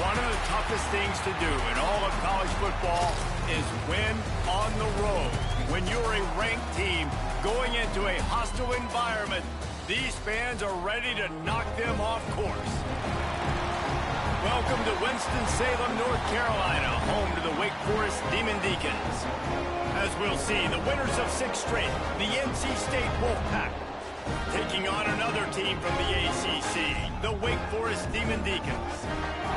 One of the toughest things to do in all of college football is win on the road. When you're a ranked team going into a hostile environment, these fans are ready to knock them off course. Welcome to Winston-Salem, North Carolina, home to the Wake Forest Demon Deacons. As we'll see, the winners of 6 straight, the NC State Wolfpack, taking on another team from the ACC, the Wake Forest Demon Deacons.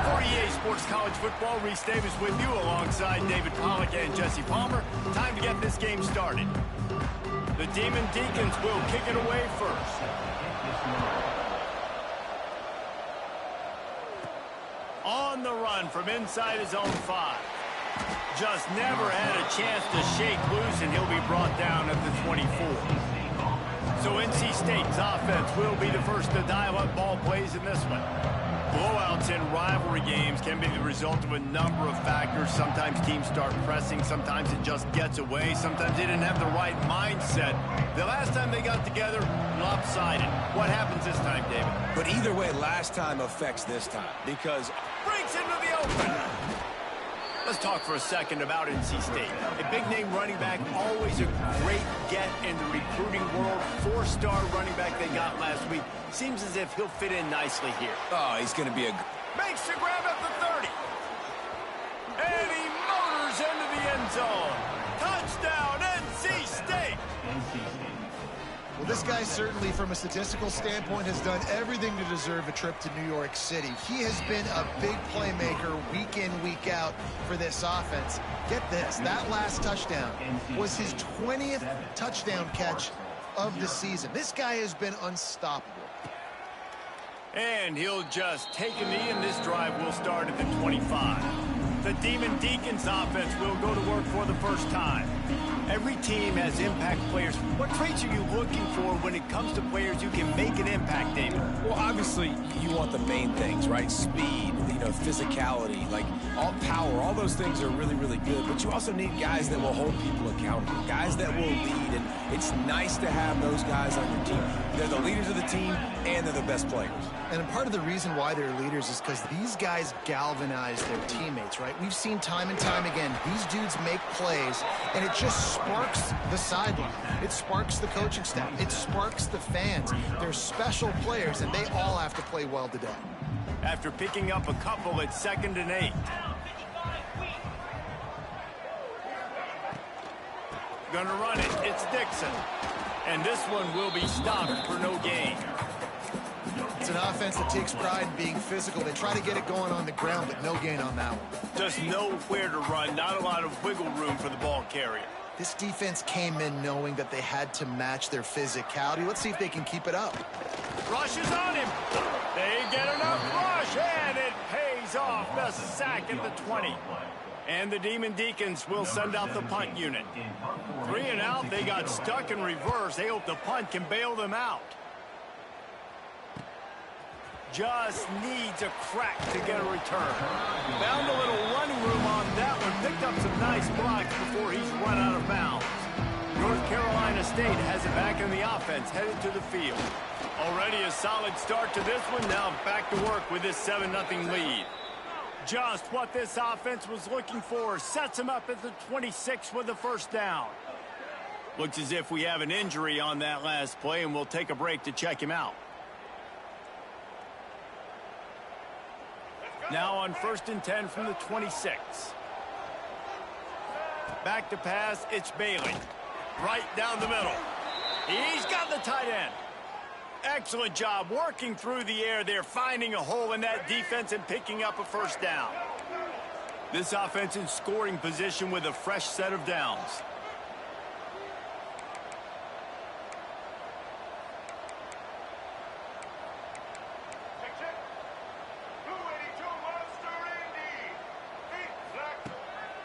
For EA Sports College Football, Reese Davis with you alongside David Pollack and Jesse Palmer. Time to get this game started. The Demon Deacons will kick it away first. On the run from inside his own 5. Just never had a chance to shake loose, and he'll be brought down at the 24. So NC State's offense will be the first to dial up ball plays in this one. Blowouts in rivalry games can be the result of a number of factors. Sometimes teams start pressing. Sometimes it just gets away. Sometimes they didn't have the right mindset. The last time they got together, lopsided. What happens this time, David? But either way, last time affects this time because... breaks into the open. Let's talk for a second about NC State. A big-name running back, always a great get in the recruiting world. 4-star running back they got last week. Seems as if he'll fit in nicely here. Oh, he's going to be a... makes the grab at the 30. And he motors into the end zone. Touchdown, NC State. Well, this guy certainly, from a statistical standpoint, has done everything to deserve a trip to New York City. He has been a big playmaker week in, week out for this offense. Get this, that last touchdown was his 20th touchdown catch of the season. This guy has been unstoppable. And he'll just take a knee, and this drive will start at the 25. The Demon Deacons offense will go to work for the first time. Every team has impact players. What traits are you looking for when it comes to players who can make an impact, David? Well, obviously, you want the main things, right? Speed, physicality, like all power. All those things are really, really good. But you also need guys that will hold people accountable, guys that will lead. And it's nice to have those guys on your team. They're the leaders of the team, and they're the best players. And part of the reason why they're leaders is because these guys galvanize their teammates, right? We've seen time and time again, these dudes make plays, and it just sparks the sideline. It sparks the coaching staff. It sparks the fans. They're special players, and they all have to play well today. After picking up a couple, it's 2nd and 8. Gonna run it. It's Dixon. And this one will be stopped for no gain. It's an offense that takes pride in being physical. They try to get it going on the ground, but no gain on that one. Just nowhere to run. Not a lot of wiggle room for the ball carrier. This defense came in knowing that they had to match their physicality. Let's see if they can keep it up. Rush is on him. They get enough rush, and it pays off. The sack at the 20. And the Demon Deacons will send out the punt unit. 3 and out. They got stuck in reverse. They hope the punt can bail them out. Just needs a crack to get a return. Found a little running room on that one. Picked up some nice blocks before he's run out of bounds. North Carolina State has it back in the offense, headed to the field. Already a solid start to this one. Now back to work with this 7-0 lead. Just what this offense was looking for. Sets him up at the 26 with the first down. Looks as if we have an injury on that last play, and we'll take a break to check him out. Now on 1st and 10 from the 26. Back to pass, it's Bailey. Right down the middle. He's got the tight end. Excellent job working through the air there, finding a hole in that defense and picking up a first down. This offense in scoring position with a fresh set of downs.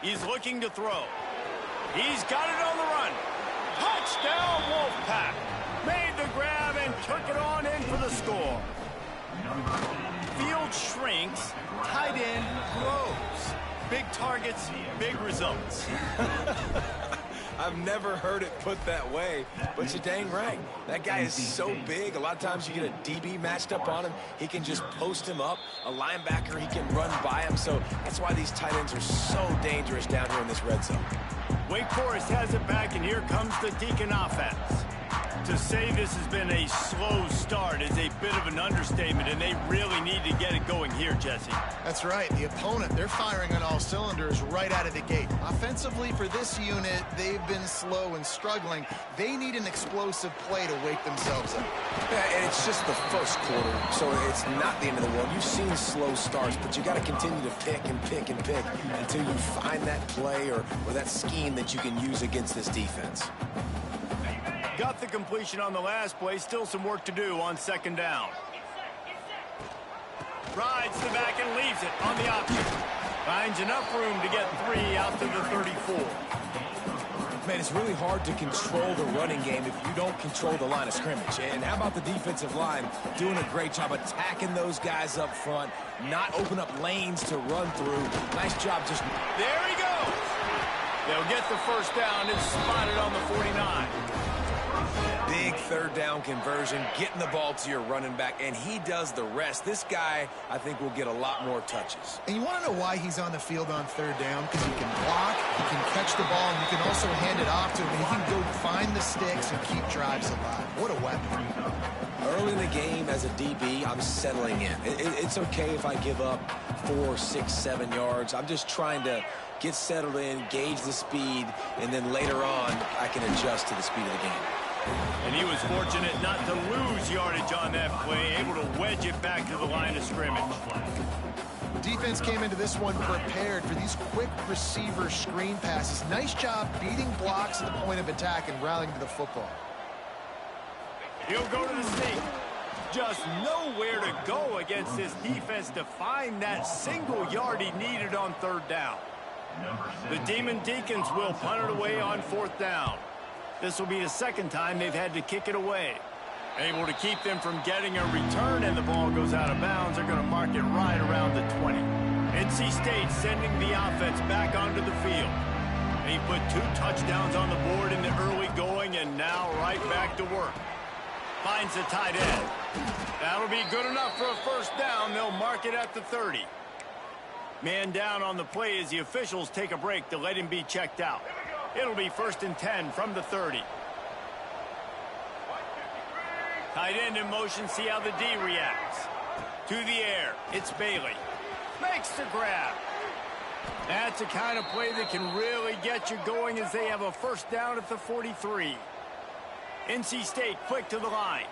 He's looking to throw. He's got it on the run. Touchdown, Wolfpack. Made the grab and took it on in for the score. Field shrinks, tight end grows. Big targets, big results. I I've never heard it put that way, but you're dang right. That guy is so big. A lot of times you get a DB matched up on him. He can just post him up. A linebacker, he can run by him. So that's why these tight ends are so dangerous down here in this red zone. Wake Forest has it back, and here comes the Deacon offense. To say this has been a slow start is a bit of an understatement, and they really need to get it going here, Jesse. That's right. The opponent, they're firing on all cylinders right out of the gate. Offensively, for this unit, they've been slow and struggling. They need an explosive play to wake themselves up. Yeah, and it's just the first quarter, so it's not the end of the world. You've seen slow starts, but you got to continue to pick and pick and pick until you find that play or that scheme that you can use against this defense. Got the completion on the last play. Still some work to do on second down. Rides the back and leaves it on the option. Finds enough room to get 3 out to the 34. Man, it's really hard to control the running game if you don't control the line of scrimmage. And how about the defensive line doing a great job attacking those guys up front, not open up lanes to run through. Nice job just... There he goes. They'll get the first down. It's spotted on the 49. Big third down conversion, getting the ball to your running back, and he does the rest. This guy, I think, will get a lot more touches. And you want to know why he's on the field on third down? Because he can block, he can catch the ball, and you can also hand it off to him, and he can go find the sticks and keep drives alive. What a weapon. Early in the game, as a DB, I'm settling in. It's okay if I give up 4, 6, 7 yards. I'm just trying to get settled in, gauge the speed, and then later on, I can adjust to the speed of the game. And he was fortunate not to lose yardage on that play, able to wedge it back to the line of scrimmage. Defense came into this one prepared for these quick receiver screen passes. Nice job beating blocks at the point of attack and rallying to the football. He'll go to the sneak. Just nowhere to go against this defense to find that single yard he needed on third down. The Demon Deacons will punt it away on fourth down. This will be the second time they've had to kick it away. Able to keep them from getting a return, and the ball goes out of bounds. They're going to mark it right around the 20. NC State sending the offense back onto the field. They put 2 touchdowns on the board in the early going, and now right back to work. Finds the tight end. That'll be good enough for a first down. They'll mark it at the 30. Man down on the play as the officials take a break to let him be checked out. It'll be 1st and 10 from the 30. Tight end in motion, see how the D reacts. To the air, it's Bailey. Makes the grab. That's the kind of play that can really get you going as they have a first down at the 43. NC State quick to the line.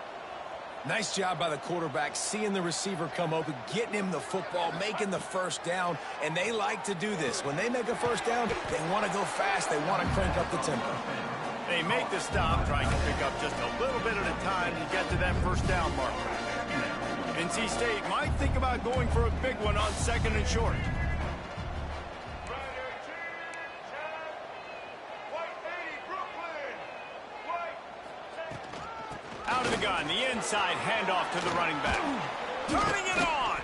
Nice job by the quarterback, seeing the receiver come open, getting him the football, making the first down, and they like to do this. When they make a first down, they want to go fast, they want to crank up the tempo. They make the stop, trying to pick up just a little bit at a time to get to that first down marker. NC State might think about going for a big one on 2nd and short. Out of the gun, the inside handoff to the running back. Turning it on.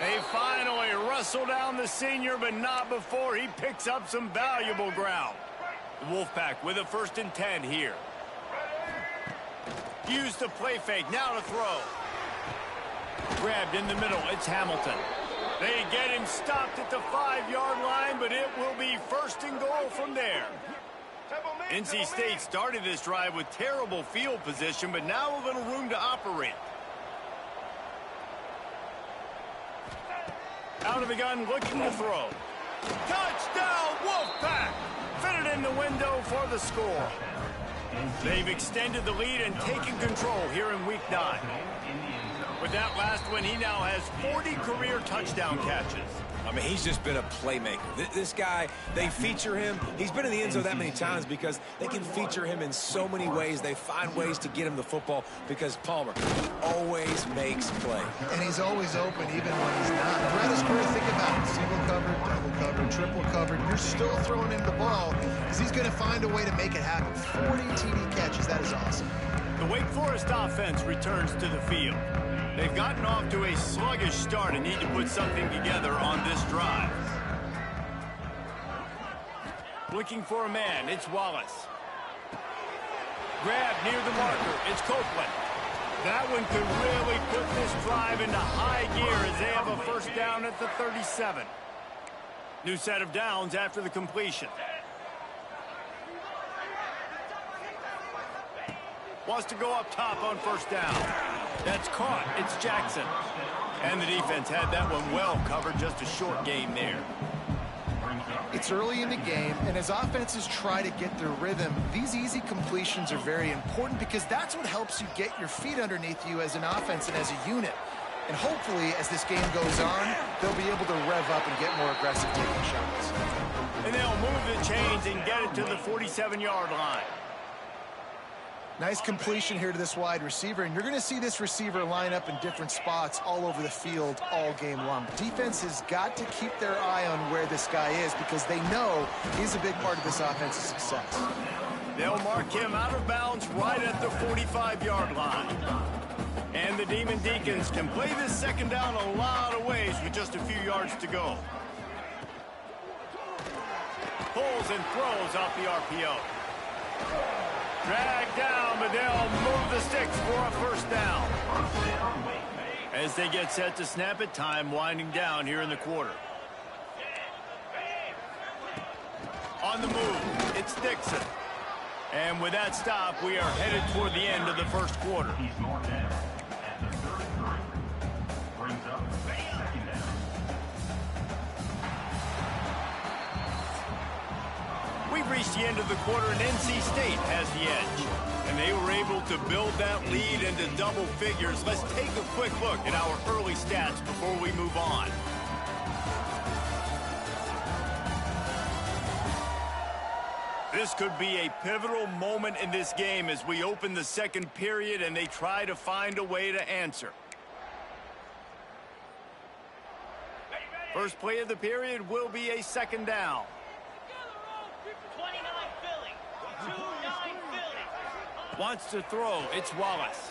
They finally wrestle down the senior, but not before he picks up some valuable ground. The Wolfpack with a 1st and 10 here. Use the play fake, now to throw. Grabbed in the middle, it's Hamilton. They get him stopped at the 5-yard line, but it will be 1st and goal from there. NC State started this drive with terrible field position, but now a little room to operate. Out of the gun, looking to throw. Touchdown, Wolfpack! Fitted in the window for the score. They've extended the lead and taken control here in Week 9. With that last one, he now has 40 career touchdown catches. I mean, he's just been a playmaker. This guy, they feature him. He's been in the end zone that many times because they can feature him in so many ways. They find ways to get him the football because Palmer always makes play. And he's always open even when he's not. Throughout his career, think about it. Single covered, double covered, triple covered. You're still throwing him the ball because he's going to find a way to make it happen. 40 TD catches. That is awesome. The Wake Forest offense returns to the field. They've gotten off to a sluggish start and need to put something together on this drive. Looking for a man, it's Wallace. Grab near the marker. It's Copeland. That one could really put this drive into high gear as they have a first down at the 37. New set of downs after the completion. Wants to go up top on first down. That's caught. It's Jackson. And the defense had that one well covered. Just a short gain there. It's early in the game, and as offenses try to get their rhythm, these easy completions are very important because that's what helps you get your feet underneath you as an offense and as a unit. And hopefully, as this game goes on, they'll be able to rev up and get more aggressive taking shots. And they'll move the chains and get it to the 47-yard line. Nice completion here to this wide receiver, and you're going to see this receiver line up in different spots all over the field all game long. Defense has got to keep their eye on where this guy is because they know he's a big part of this offense's success. They'll mark him out of bounds right at the 45-yard line. And the Demon Deacons can play this second down a lot of ways with just a few yards to go. Pulls and throws off the RPO. Drag down, but they'll move the sticks for a first down. As they get set to snap it, time winding down here in the quarter. On the move, it's Dixon. And with that stop, we are headed toward the end of the first quarter. We've reached the end of the quarter, and NC State has the edge. And they were able to build that lead into double figures. Let's take a quick look at our early stats before we move on. This could be a pivotal moment in this game as we open the second period and they try to find a way to answer. First play of the period will be a second down. 29 Philly. 29 Philly. Wants to throw. It's Wallace.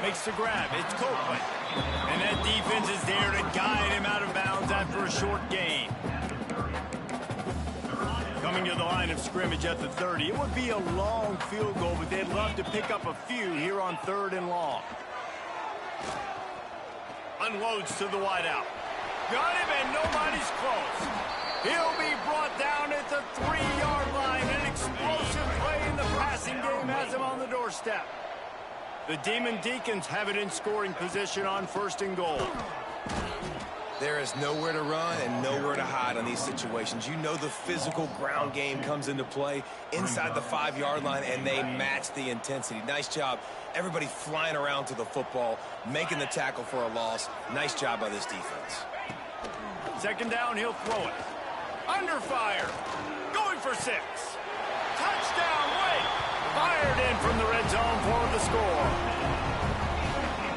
Makes the grab. It's Copeland. And that defense is there to guide him out of bounds after a short gain. Coming to the line of scrimmage at the 30. It would be a long field goal, but they'd love to pick up a few here on 3rd and long. Unloads to the wideout. Got him, and nobody's close. He'll be brought down at the 3-yard line. An explosive play in the passing game has him on the doorstep. The Demon Deacons have it in scoring position on 1st and goal. There is nowhere to run and nowhere to hide on these situations. You know the physical ground game comes into play inside the 5-yard line, and they match the intensity. Nice job. Everybody flying around to the football, making the tackle for a loss. Nice job by this defense. Second down, he'll throw it. Under fire. Going for 6. Touchdown, Wake. Fired in from the red zone for the score.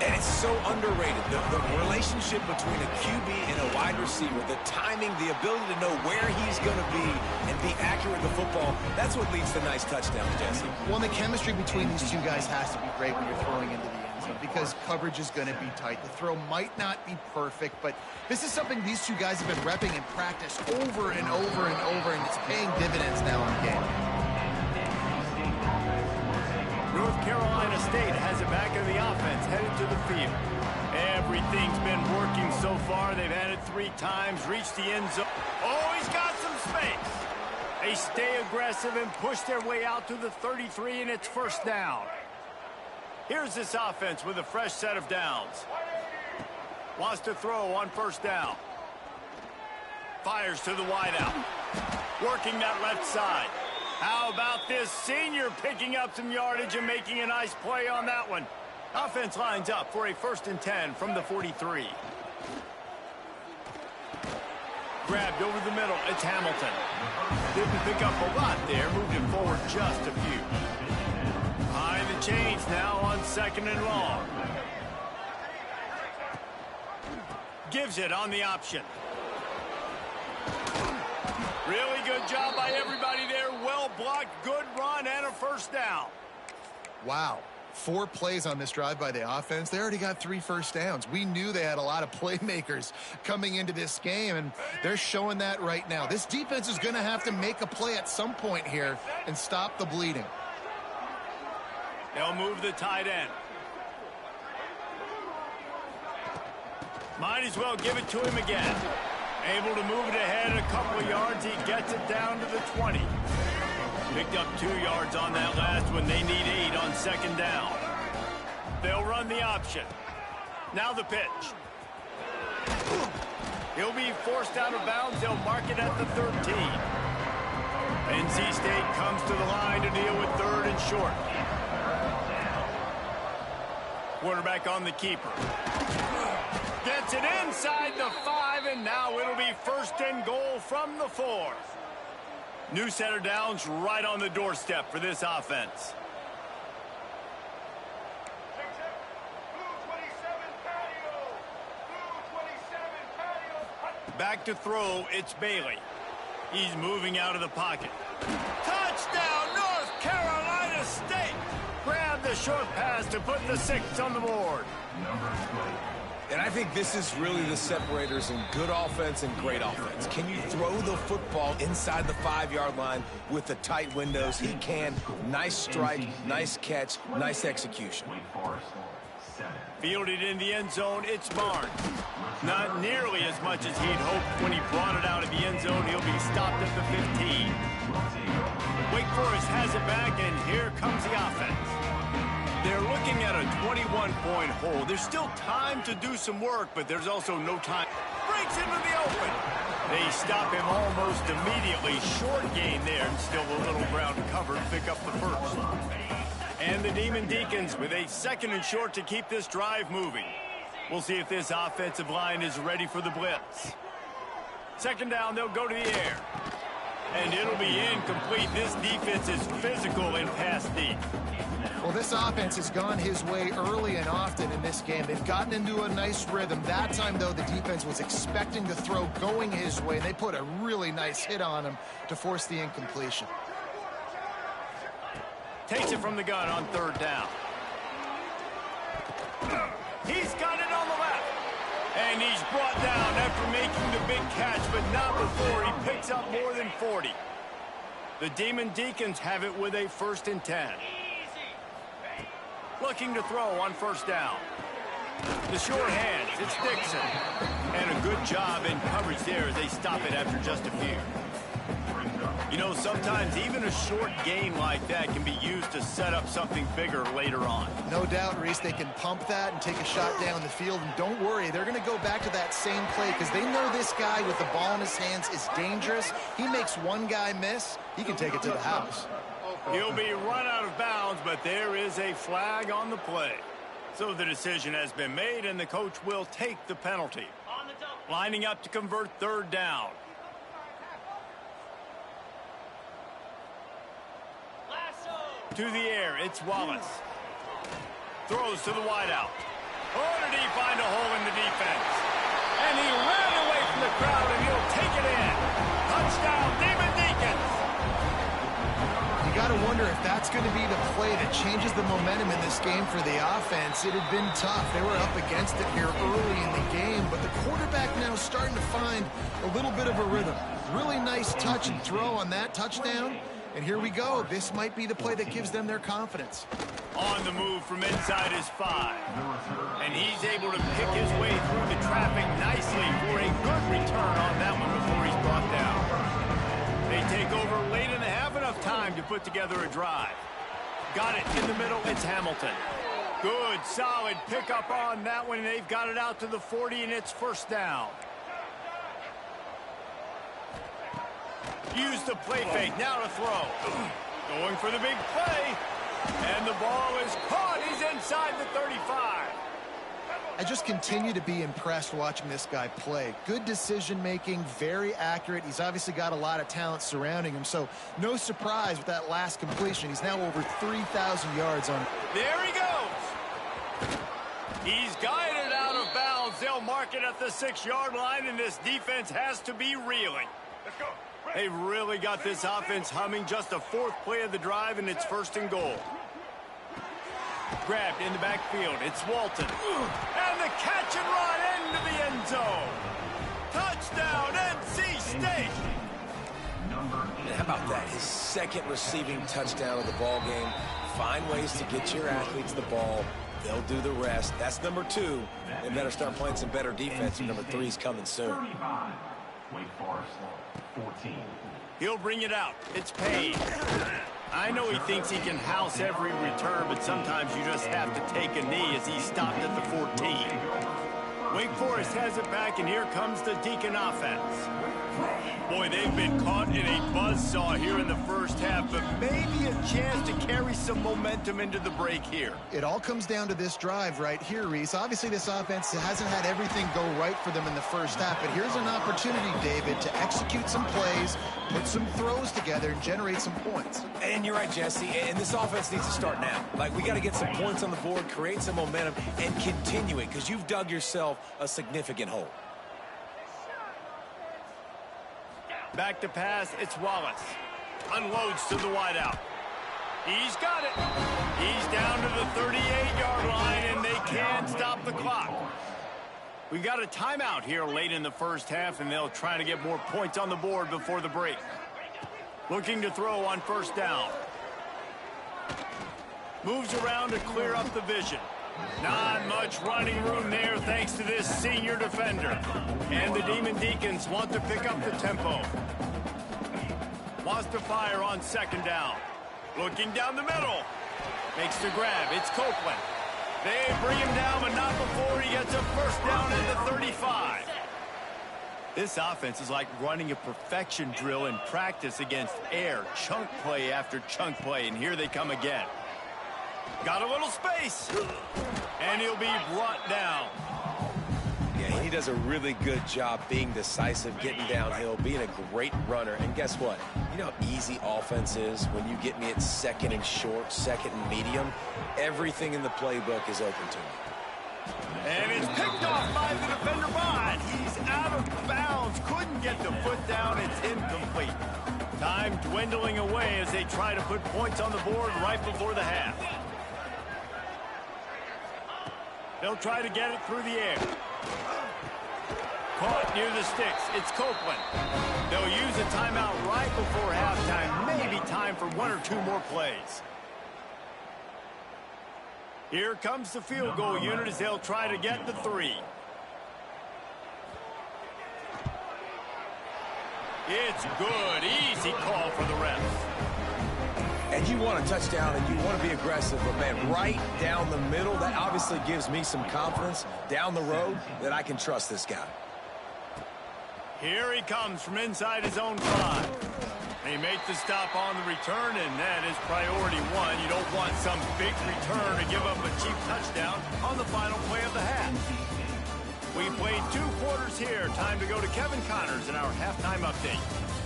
And it's so underrated. The relationship between a QB and a wide receiver, the timing, the ability to know where he's going to be and be accurate with the football, that's what leads to nice touchdowns, Jesse. Well, the chemistry between these two guys has to be great when you're throwing into the end zone because coverage is going to be tight. The throw might not be perfect, but this is something these two guys have been repping in practice over and over and over, and it's paying dividends now in the game. North Carolina State has it back in the offense, headed to the field. Everything's been working so far. They've had it 3 times, reached the end zone. Oh, he's got some space. They stay aggressive and push their way out to the 33, and it's first down. Here's this offense with a fresh set of downs. Wants to throw on first down. Fires to the wideout. Working that left side. How about this senior picking up some yardage and making a nice play on that one? Offense lines up for a 1st and 10 from the 43. Grabbed over the middle. It's Hamilton. Didn't pick up a lot there. Moved it forward just a few. Behind the chains now on 2nd and long. Gives it on the option. Really good job by everybody there. Well blocked, good run, and a first down. Wow. 4 plays on this drive by the offense. They already got 3 first downs. We knew they had a lot of playmakers coming into this game, and they're showing that right now. This defense is going to have to make a play at some point here and stop the bleeding. They'll move the tight end. Might as well give it to him again. Able to move it ahead a couple of yards. He gets it down to the 20. Picked up 2 yards on that last one. They need 8 on second down. They'll run the option. Now the pitch. He'll be forced out of bounds. They'll mark it at the 13. NC State comes to the line to deal with 3rd and short. Quarterback on the keeper. Gets it inside the 5, and now it'll be 1st and goal from the 4. New set of downs right on the doorstep for this offense. Back to throw, it's Bailey. He's moving out of the pocket. Touchdown, North Carolina State! Grab the short pass to put the 6 on the board. And I think this is really the separators in good offense and great offense. Can you throw the football inside the 5-yard line with the tight windows? He can. Nice strike, nice catch, nice execution. Fielded in the end zone, it's Barnes. Not nearly as much as he'd hoped when he brought it out of the end zone. He'll be stopped at the 15. Wake Forest has it back, and here comes the offense. They're looking at a 21-point hole. There's still time to do some work, but there's also no time. Breaks into the open. They stop him almost immediately. Short gain there, and still a little ground covered. Pick up the 1st. And the Demon Deacons with a 2nd and short to keep this drive moving. We'll see if this offensive line is ready for the blitz. 2nd down, they'll go to the air. And it'll be incomplete. This defense is physical in pass deep. Well, this offense has gone his way early and often in this game. They've gotten into a nice rhythm. That time, though, the defense was expecting the throw going his way. They put a really nice hit on him to force the incompletion. Takes it from the gun on 3rd down. He's got it on the left. And he's brought down after making the big catch, but not before he picks up more than 40. The Demon Deacons have it with a 1st and 10. Looking to throw on 1st down. The short hands, it's Dixon. And a good job in coverage there as they stop it after just a few. You know, sometimes even a short game like that can be used to set up something bigger later on. No doubt, Reese, they can pump that and take a shot down the field. And don't worry, they're going to go back to that same play because they know this guy with the ball in his hands is dangerous. He makes one guy miss, he can take it to the house. He'll be run out of bounds, but there is a flag on the play. So the decision has been made, and the coach will take the penalty. Lining up to convert 3rd down. To the air, it's Wallace. Throws to the wideout. Oh, did he find a hole in the defense? And he ran away from the crowd, and he'll take it in. Touchdown, Demon Deacons. You got to wonder if that's going to be the play that changes the momentum in this game for the offense. It had been tough. They were up against it here early in the game, but the quarterback now is starting to find a little bit of a rhythm. Really nice touch and throw on that touchdown. And here we go. This might be the play that gives them their confidence. On the move from inside his 5. And he's able to pick his way through the traffic nicely for a good return on that one before he's brought down. They take over late in the half, enough time to put together a drive. Got it in the middle, it's Hamilton. Good, solid pickup on that one, and they've got it out to the 40, and it's 1st down. Use the play fake, now to throw. Going for the big play. And the ball is caught. He's inside the 35. I just continue to be impressed watching this guy play. Good decision-making, very accurate. He's obviously got a lot of talent surrounding him, so no surprise with that last completion. He's now over 3,000 yards on. There he goes. He's guided out of bounds. They'll mark it at the 6-yard line, and this defense has to be reeling. Let's go. They've really got this offense humming. Just a 4th play of the drive, and it's 1st and goal. Grabbed in the backfield. It's Walton. And the catch and run into the end zone. Touchdown, NC State. How about that? His second receiving touchdown of the ball game. Find ways to get your athletes the ball. They'll do the rest. That's number 2. They better start playing some better defense. Number 3's coming soon. Wake Forest, 14. He'll bring it out. It's Payne. I know he thinks he can house every return, but sometimes you just have to take a knee as he stopped at the 14. Wake Forest has it back, and here comes the Deacon offense. Boy, they've been caught in a buzzsaw here in the first half, but maybe a chance to carry some momentum into the break here. It all comes down to this drive right here, Reese. Obviously, this offense hasn't had everything go right for them in the first half, but here's an opportunity, David, to execute some plays, put some throws together, and generate some points. And you're right, Jesse, and this offense needs to start now. Like, we got to get some points on the board, create some momentum, and continue it, because you've dug yourself a significant hole. Back to pass, it's Wallace. Unloads to the wideout. He's got it. He's down to the 38-yard line, and they can't stop the clock. We've got a timeout here late in the first half, and they'll try to get more points on the board before the break. Looking to throw on first down. Moves around to clear up the vision. Not much running room there thanks to this senior defender. And the Demon Deacons want to pick up the tempo. Wants to fire on second down. Looking down the middle. Makes the grab. It's Copeland. They bring him down, but not before he gets a first down at the 35. This offense is like running a perfection drill in practice against air. Chunk play after chunk play, and here they come again. Got a little space, and he'll be brought down. Yeah, he does a really good job being decisive, getting downhill, being a great runner. And guess what? You know how easy offense is when you get me at second and short, second and medium? Everything in the playbook is open to me. And it's picked off by the defender, but he's out of bounds. Couldn't get the foot down. It's incomplete. Time dwindling away as they try to put points on the board right before the half. They'll try to get it through the air. Caught near the sticks. It's Copeland. They'll use a timeout right before halftime. Maybe time for 1 or 2 more plays. Here comes the field goal unit as they'll try to get the 3. It's good. Easy call for the refs. And you want a touchdown and you want to be aggressive, but man, right down the middle, that obviously gives me some confidence down the road that I can trust this guy. Here he comes from inside his own 5. They make the stop on the return, and that is priority 1. You don't want some big return to give up a cheap touchdown on the final play of the half. We played 2 quarters here. Time to go to Kevin Connors in our halftime update.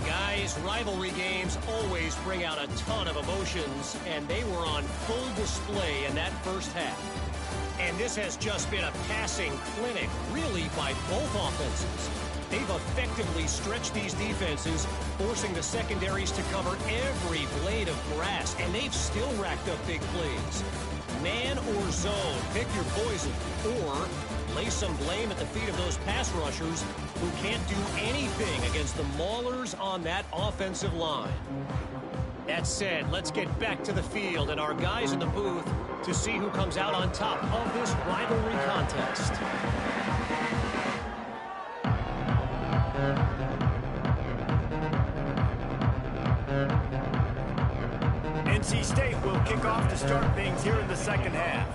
Guys, rivalry games always bring out a ton of emotions, and they were on full display in that first half. And this has just been a passing clinic, really, by both offenses. They've effectively stretched these defenses, forcing the secondaries to cover every blade of grass, and they've still racked up big plays. Man or zone, pick your poison, or lay some blame at the feet of those pass rushers who can't do anything against the maulers on that offensive line. That said, let's get back to the field and our guys in the booth to see who comes out on top of this rivalry contest. NC State will kick off to start things here in the second half.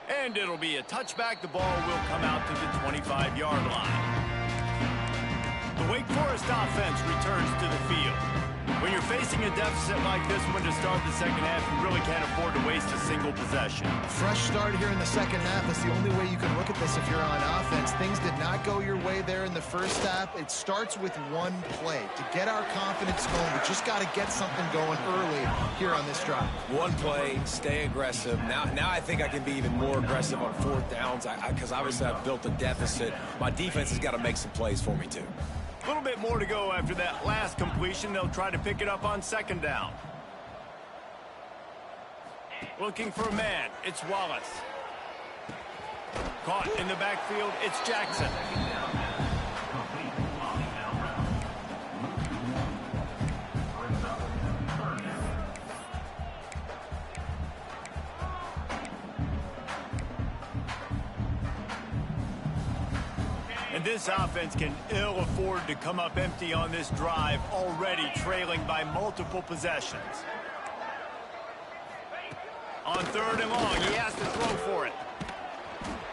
And it'll be a touchback. The ball will come out to the 25-yard line. The Wake Forest offense returns to the field. When you're facing a deficit like this one to start the second half, you really can't afford to waste a single possession. Fresh start here in the second half. That's the only way you can look at this if you're on offense. Things did not go your way there in the first half. It starts with one play. To get our confidence going, we just got to get something going early here on this drive. One play, stay aggressive. Now I think I can be even more aggressive on 4th downs because obviously I've built a deficit. My defense has got to make some plays for me too. A little bit more to go after that last completion. They'll try to pick it up on second down. Looking for a man. It's Wallace. Caught in the backfield, it's Jackson. And this offense can ill afford to come up empty on this drive, already trailing by multiple possessions. On 3rd and long, he has to throw for it.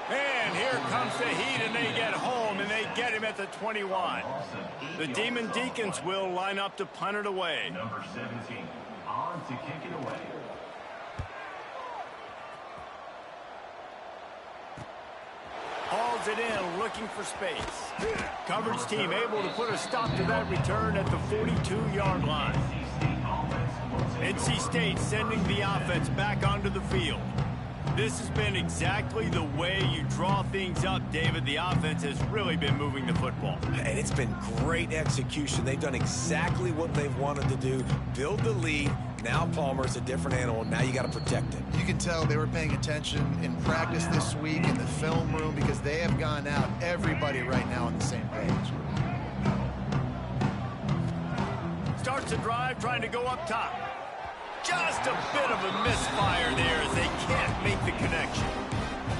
And here comes the heat, and they get home, and they get him at the 21. The Demon Deacons will line up to punt it away. Number 17, on to kick it away. Hauls it in, looking for space. Coverage team able to put a stop to that return at the 42-yard line. NC State sending the offense back onto the field. This has been exactly the way you draw things up, David. The offense has really been moving the football. And it's been great execution. They've done exactly what they've wanted to do. Build the lead. Now Palmer's a different animal. Now you got to protect it. You can tell they were paying attention in practice this week in the film room because they have gone out, everybody right now on the same page. Starts a drive trying to go up top. Just a bit of a misfire there as they can't make the connection.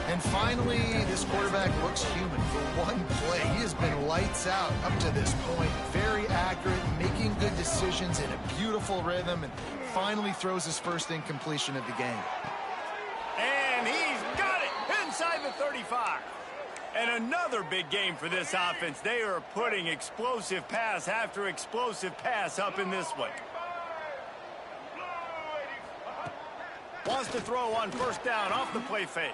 And finally, this quarterback looks human for one play. He has been lights out up to this point. Very accurate, making good decisions in a beautiful rhythm, and finally throws his first incompletion of the game. And he's got it inside the 35. And another big game for this offense. They are putting explosive pass after explosive pass up in this one. Wants to throw on 1st down off the play fake.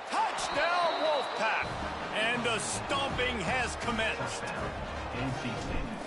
Touchdown, Wolfpack. And the stomping has commenced.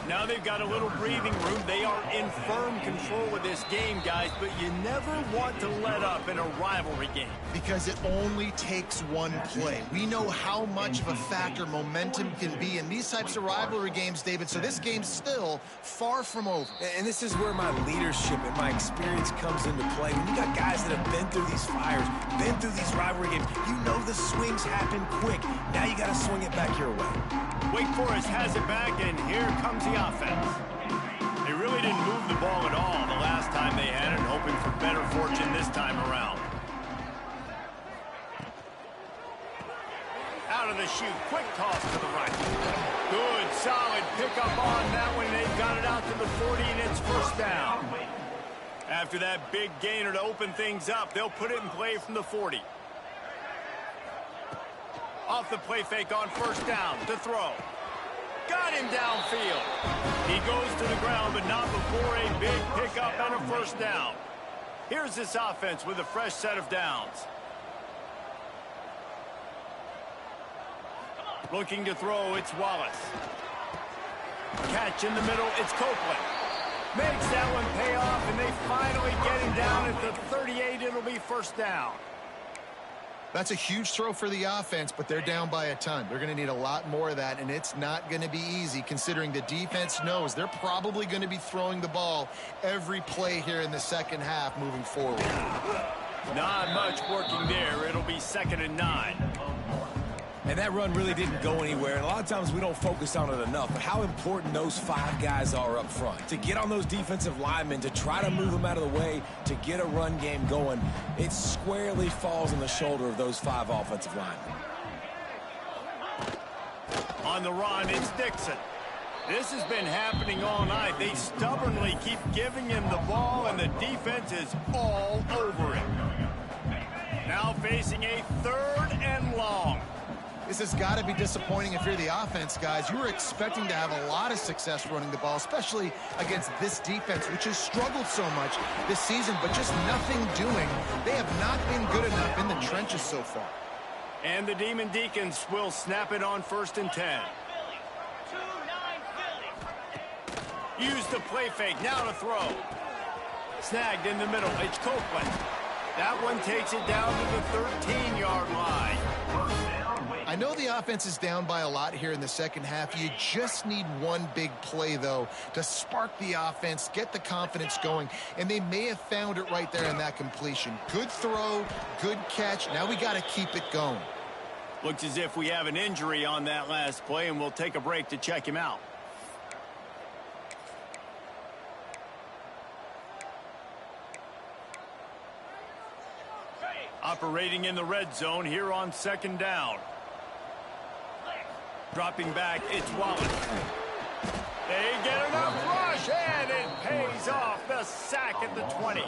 Now they've got a little breathing room. They are in firm control of this game, guys, but you never want to let up in a rivalry game. Because it only takes one play. We know how much of a factor momentum can be in these types of rivalry games, David, so this game's still far from over. And this is where my leadership and my experience comes into play. When you got guys that have been through these fires, been through these rivalry games, you know the swings happen quick. Now you got to swing it back your way. Wake Forest has it back, and here comes the offense. They really didn't move the ball at all the last time they had it, hoping for better fortune this time around. Out of the chute, quick toss to the right. Good, solid pickup on that one. They've got it out to the 40, and it's 1st down. After that big gainer to open things up, they'll put it in play from the 40. Off the play fake on 1st down to throw. Got him downfield. He goes to the ground, but not before a big pickup and a 1st down. Here's this offense with a fresh set of downs. Looking to throw, it's Wallace. Catch in the middle, it's Copeland. Makes that one pay off, and they finally get him down at the 38. It'll be 1st down. That's a huge throw for the offense, but they're down by a ton. They're going to need a lot more of that, and it's not going to be easy considering the defense knows they're probably going to be throwing the ball every play here in the 2nd half moving forward. Not much working there. It'll be 2nd and 9. And that run really didn't go anywhere. And a lot of times we don't focus on it enough. But how important those 5 guys are up front. To get on those defensive linemen, to try to move them out of the way, to get a run game going, it squarely falls on the shoulder of those 5 offensive linemen. On the run, it's Dixon. This has been happening all night. They stubbornly keep giving him the ball, and the defense is all over him. Now facing a 3rd and long. This has got to be disappointing if you're the offense, guys. You were expecting to have a lot of success running the ball, especially against this defense, which has struggled so much this season, but just nothing doing. They have not been good enough in the trenches so far. And the Demon Deacons will snap it on 1st and 10. Use the play fake, now to throw. Snagged in the middle, it's Copeland. That one takes it down to the 13-yard line. I know the offense is down by a lot here in the second half. You just need one big play, though, to spark the offense, get the confidence going, and they may have found it right there in that completion. Good throw, good catch. Now we got to keep it going. Looks as if we have an injury on that last play, and we'll take a break to check him out. Operating in the red zone here on second down. Dropping back, it's Wallace. They get enough rush, and it pays off. The sack at the 20.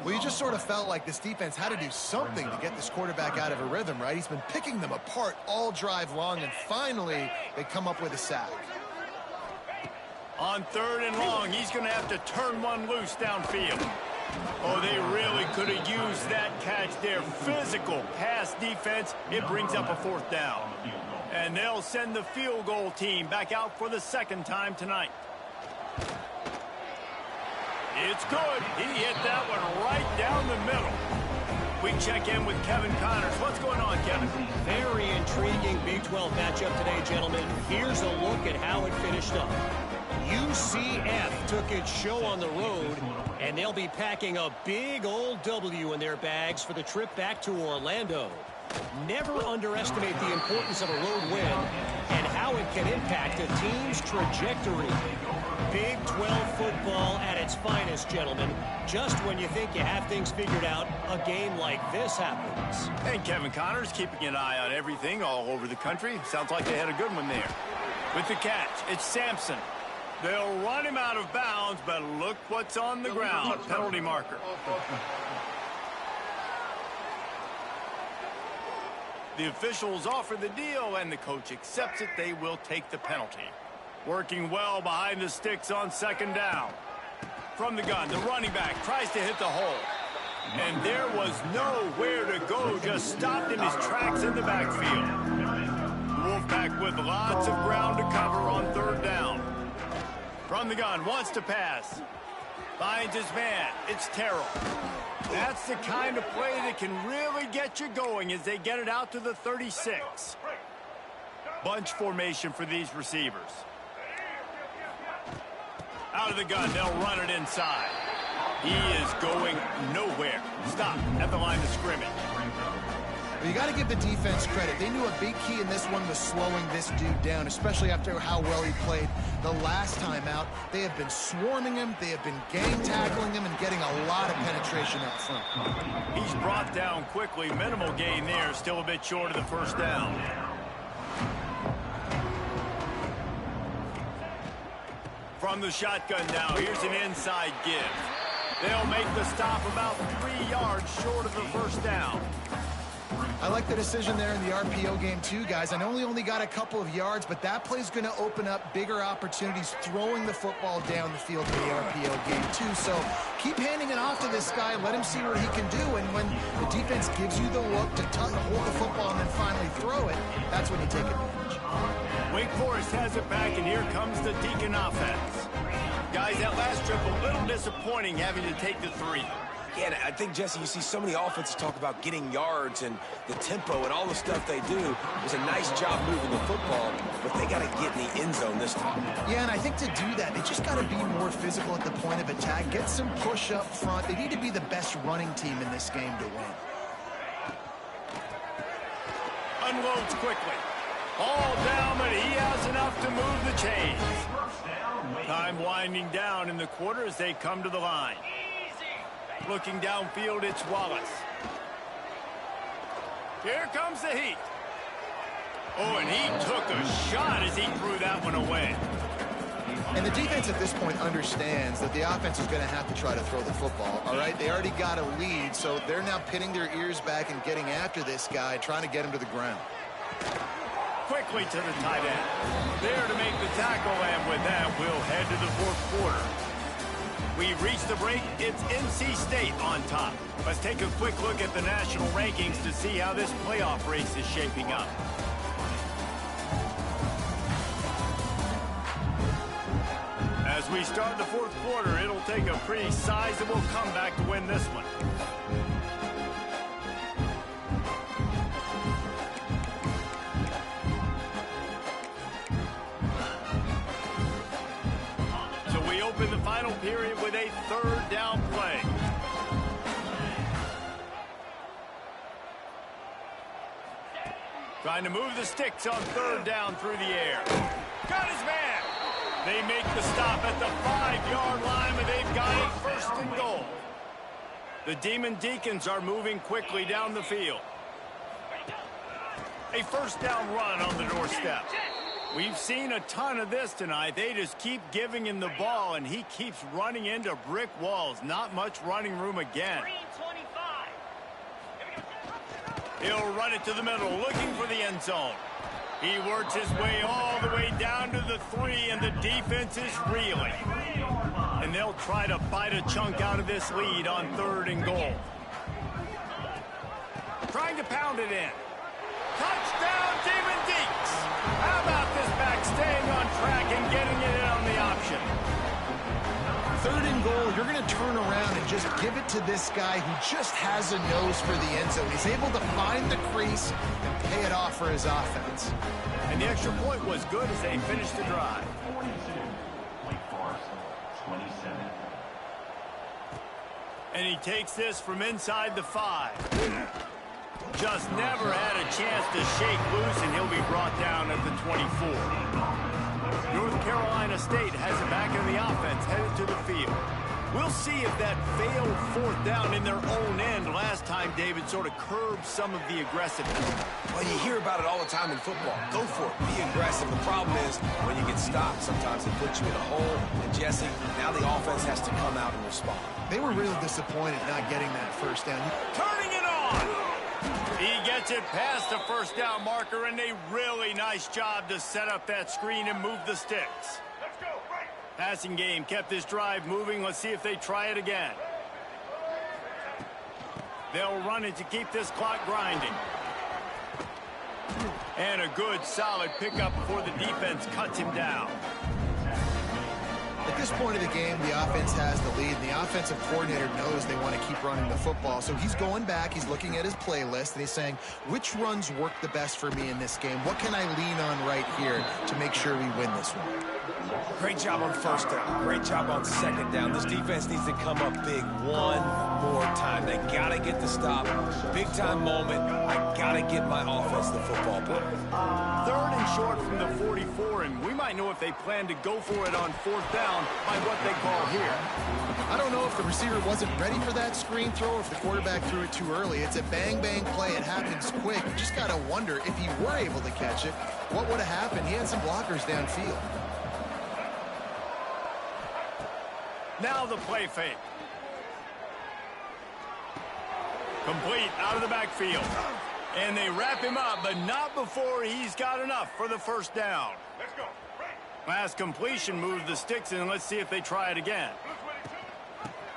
Well, you just sort of felt like this defense had to do something to get this quarterback out of a rhythm, right? He's been picking them apart all drive long, and finally they come up with a sack. On 3rd and long, he's going to have to turn one loose downfield. Oh, they really could have used that catch there. Physical pass defense. It brings up a 4th down. And they'll send the field goal team back out for the 2nd time tonight. It's good. He hit that one right down the middle. We check in with Kevin Connors. What's going on, Kevin? Very intriguing Big 12 matchup today, gentlemen. Here's a look at how it finished up. UCF took its show on the road, and they'll be packing a big old W in their bags for the trip back to Orlando. Never underestimate the importance of a road win and how it can impact a team's trajectory. Big 12 football at its finest, gentlemen. Just when you think you have things figured out, a game like this happens. And Kevin Connors keeping an eye on everything all over the country. Sounds like they had a good one there. With the catch, it's Sampson. They'll run him out of bounds, but look what's on the ground. Penalty marker. The officials offer the deal, and the coach accepts it. They will take the penalty. Working well behind the sticks on 2nd down. From the gun, the running back tries to hit the hole. And there was nowhere to go, just stopped in his tracks in the backfield. The Wolfpack with lots of ground to cover on 3rd down. From the gun, wants to pass. Finds his man. It's Terrell. That's the kind of play that can really get you going as they get it out to the 36. Bunch formation for these receivers. Out of the gun, they'll run it inside. He is going nowhere. Stop at the line of scrimmage. Well, you got to give the defense credit. They knew a big key in this one was slowing this dude down, especially after how well he played the last time out. They have been swarming him. They have been gang tackling him and getting a lot of penetration up front. He's brought down quickly. Minimal gain there. Still a bit short of the 1st down. From the shotgun now, here's an inside give. They'll make the stop about 3 yards short of the 1st down. I like the decision there in the RPO game too, guys. I know he only got a couple of yards, but that play's going to open up bigger opportunities throwing the football down the field in the RPO game too. So keep handing it off to this guy. Let him see what he can do. And when the defense gives you the look to hold the football and then finally throw it, that's when you take advantage. Wake Forest has it back, and here comes the Deacon offense. Guys, that last trip a little disappointing having to take the 3. Yeah, and I think, Jesse, you see so many offenses talk about getting yards and the tempo and all the stuff they do. It was a nice job moving the football, but they got to get in the end zone this time. Yeah, and I think to do that, they just got to be more physical at the point of attack, get some push up front. They need to be the best running team in this game to win. Unloads quickly. All down, but he has enough to move the chains. Time winding down in the quarter as they come to the line. Looking downfield, it's Wallace. Here comes the heat. Oh, and he took a shot as he threw that one away. And the defense at this point understands that the offense is going to have to try to throw the football, all right? They already got a lead, so they're now pinning their ears back and getting after this guy, trying to get him to the ground. Quickly to the tight end. There to make the tackle, and with that, we'll head to the 4th quarter. We've reached the break. It's NC State on top. Let's take a quick look at the national rankings to see how this playoff race is shaping up. As we start the 4th quarter, it'll take a pretty sizable comeback to win this one. open the final period with a third down play. Trying to move the sticks on third down through the air. Got his man. They make the stop at the 5-yard line, but they've got it first and goal. The Demon Deacons are moving quickly down the field. A first down run on the doorstep. We've seen a ton of this tonight. They just keep giving him the ball, and he keeps running into brick walls. Not much running room again. He'll run it to the middle, looking for the end zone. He works his way all the way down to the 3, and the defense is reeling. And they'll try to bite a chunk out of this lead on third and goal. Trying to pound it in. Touchdown, Demon Deeks! How about this back staying on track and getting it in on the option? Third and goal, you're going to turn around and just give it to this guy who just has a nose for the end zone. He's able to find the crease and pay it off for his offense. And the extra point was good as they finished the drive. 42, Wake Forest, 27. And he takes this from inside the 5. Just never had a chance to shake loose, and he'll be brought down at the 24. North Carolina State has it back in the offense, headed to the field. We'll see if that failed fourth down in their own end last time, David, sort of curbed some of the aggressiveness. Well, you hear about it all the time in football. Go for it. Be aggressive. The problem is when you get stopped, sometimes it puts you in a hole. And, Jesse, now the offense has to come out and respond. They were really disappointed not getting that first down. Turning it on! He gets it past the first down marker, and a really nice job to set up that screen and move the sticks. Let's go, right. Passing game kept this drive moving. Let's see if they try it again. They'll run it to keep this clock grinding. And a good, solid pickup before the defense cuts him down. At this point of the game, the offense has the lead, and the offensive coordinator knows they want to keep running the football. So he's going back, he's looking at his playlist, and he's saying, which runs work the best for me in this game? What can I lean on right here to make sure we win this one? Great job on first down. Great job on second down. This defense needs to come up big one more time. They got to get the stop. Big-time moment. I got to get my offense the football back. Third and short from the 44, and we might know if they plan to go for it on fourth down by what they call here. I don't know if the receiver wasn't ready for that screen throw or if the quarterback threw it too early. It's a bang-bang play. It happens quick. You just got to wonder if he were able to catch it, what would have happened? He had some blockers downfield. Now the play fake. Complete out of the backfield. And they wrap him up, but not before he's got enough for the first down. Let's go, right. Last completion moved the sticks in. Let's see if they try it again.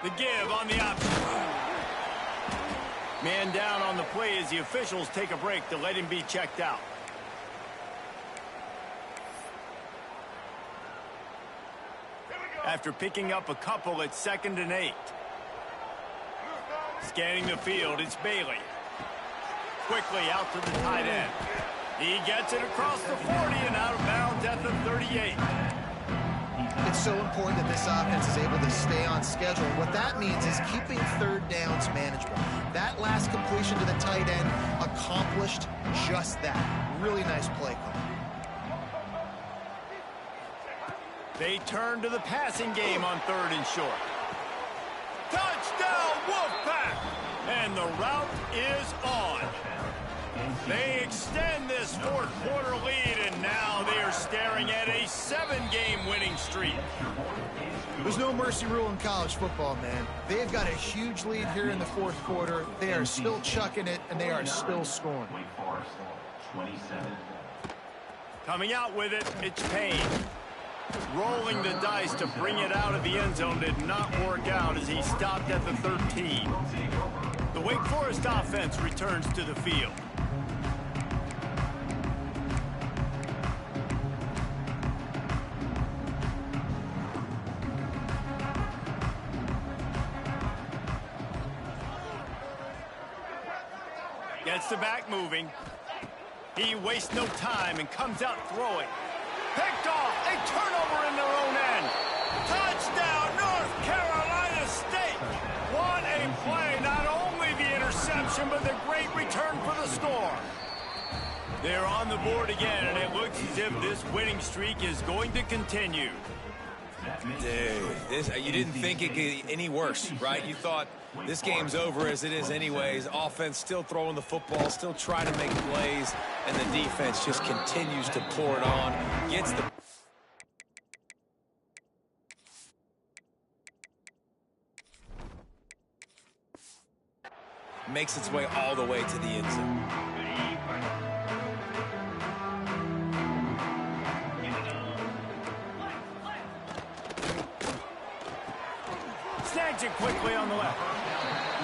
The give on the option. Man down on the play as the officials take a break to let him be checked out. After picking up a couple at 2nd and 8. Scanning the field, it's Bailey. Quickly out to the tight end. He gets it across the 40 and out of bounds at the 38. It's so important that this offense is able to stay on schedule. What that means is keeping third downs manageable. That last completion to the tight end accomplished just that. Really nice play call. They turn to the passing game on third and short. Touchdown, Wolfpack! And the route is on. They extend this fourth quarter lead, and now they are staring at a 7-game winning streak. There's no mercy rule in college football, man. They've got a huge lead here in the fourth quarter. They are still chucking it, and they are still scoring. Wake Forest, 27. Coming out with it, it's Payne. Rolling the dice to bring it out of the end zone did not work out as he stopped at the 13. The Wake Forest offense returns to the field. Gets the back moving. He wastes no time and comes out throwing. Picked off. A turnover in their own end. Touchdown! possession, but the great return for the score. They're on the board again, and it looks as if this winning streak is going to continue. Dude, you didn't think it could get any worse, right? You thought this game's over as it is anyways. Offense still throwing the football, still trying to make plays, and the defense just continues to pour it on. Gets the... Makes its way all the way to the end zone. Snags it quickly on the left.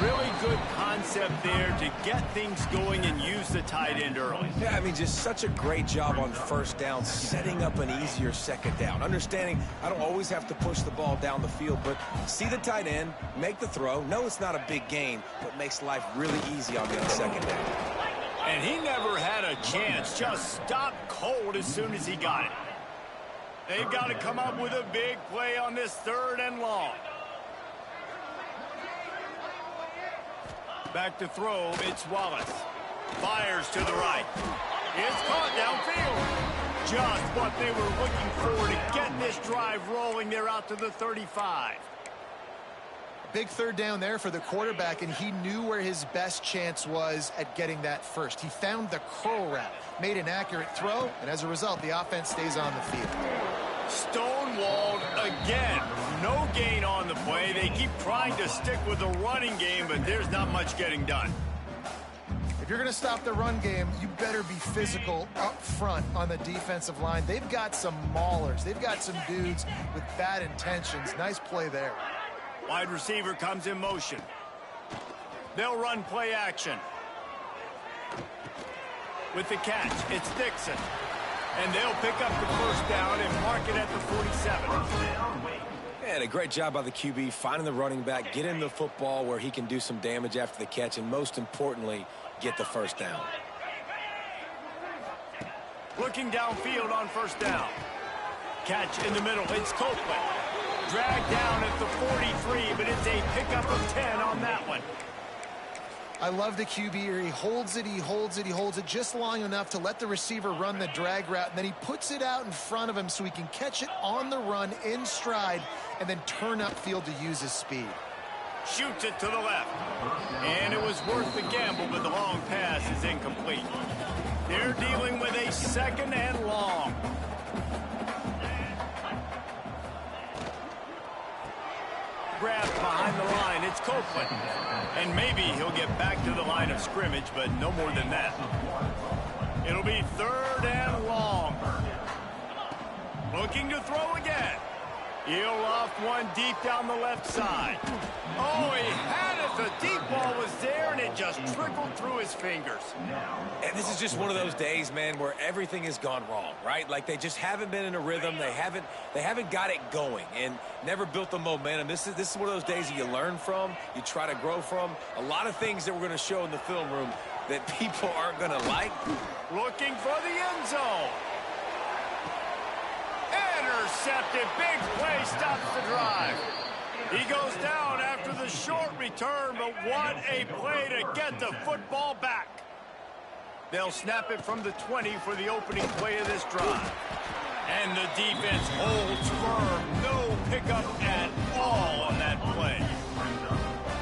Really good concept there to get things going and use the tight end early. Yeah, I mean, just such a great job on first down, setting up an easier second down. Understanding I don't always have to push the ball down the field, but see the tight end, make the throw. No, it's not a big gain, but makes life really easy on me on second down. And he never had a chance, just stopped cold as soon as he got it. They've got to come up with a big play on this 3rd and long. Back to throw, it's Wallace. Fires to the right. It's caught downfield. Just what they were looking for to get this drive rolling. They're out to the 35. Big 3rd down there for the quarterback, and he knew where his best chance was at getting that first. He found the curl route, made an accurate throw, and as a result, the offense stays on the field. Stonewalled again. No gain on the play. They keep trying to stick with the running game, but there's not much getting done. If you're going to stop the run game, you better be physical up front on the defensive line. They've got some maulers. They've got some dudes with bad intentions. Nice play there. Wide receiver comes in motion. They'll run play action. With the catch, it's Dixon. And they'll pick up the first down and mark it at the 47. And a great job by the QB finding the running back, get him the football where he can do some damage after the catch, and most importantly, get the first down. Looking downfield on first down. Catch in the middle. It's Copeland. Dragged down at the 43, but it's a pickup of 10 on that one. I love the QB here. He holds it, he holds it, he holds it just long enough to let the receiver run the drag route, and then he puts it out in front of him so he can catch it on the run in stride and then turn upfield to use his speed. Shoots it to the left. And it was worth the gamble, but the long pass is incomplete. They're dealing with a 2nd and long. Grabbed behind the line, it's Copeland. And maybe he'll get back to the line of scrimmage, but no more than that. It'll be 3rd and long. Looking to throw again. He'll off one deep down the left side. Oh, he had it. The deep ball was there, and it just trickled through his fingers. And this is just one of those days, man, where everything has gone wrong, right? Like they just haven't been in a rhythm. They haven't got it going and never built the momentum. This is one of those days that you learn from, you try to grow from. A lot of things that we're going to show in the film room that people aren't going to like. Looking for the end zone. Intercepted. Big play stops the drive. He goes down after the short return, but what a play to get the football back. They'll snap it from the 20 for the opening play of this drive. And the defense holds firm. No pickup at all on that play.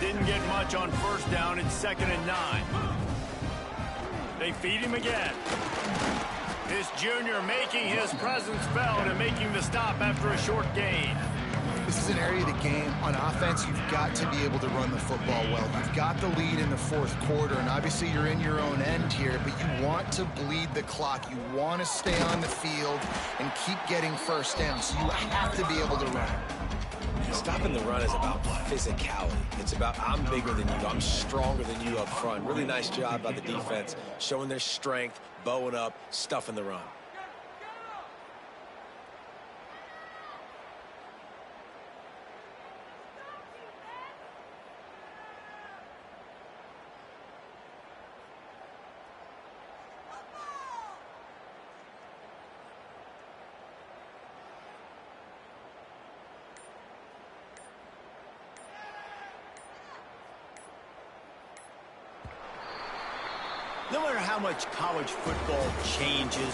Didn't get much on first down. It's 2nd and 9. They feed him again. This junior making his presence felt and making the stop after a short gain. This is an area of the game. On offense, you've got to be able to run the football well. You've got the lead in the 4th quarter, and obviously you're in your own end here, but you want to bleed the clock. You want to stay on the field and keep getting first down, so you have to be able to run. Stopping the run is about physicality. It's about I'm bigger than you, I'm stronger than you up front. Really nice job by the defense, showing their strength, bowing up, stuffing the run. No matter how much college football changes